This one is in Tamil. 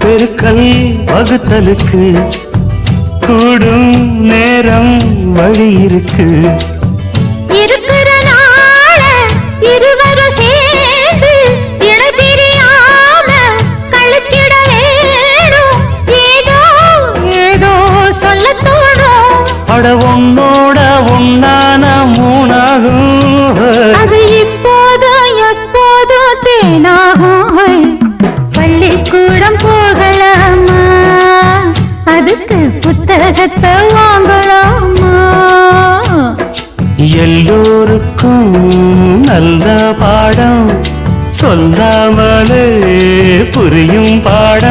பெருக்கல் வகுத்தலுக்கு கூடும் நேரம் வழி இருக்கு. இருக்கிற நாள இருவரும் சேர்ந்து இணை பிரியாம கழிச்சிட வேணும். ஏதோ ஏதோ சொல்ல தோணும். அட உன்னோட உன்னான மூணாகும். அது இப்போதும் எப்போதும் தேனாகும். பள்ளிக்கூடம் போகலாமா, அதுக்கு புத்தகத்தை வாங்கலாமா? எல்லோருக்கும் நல்ல பாடம் சொல்லாமலே புரியும் பாடம்.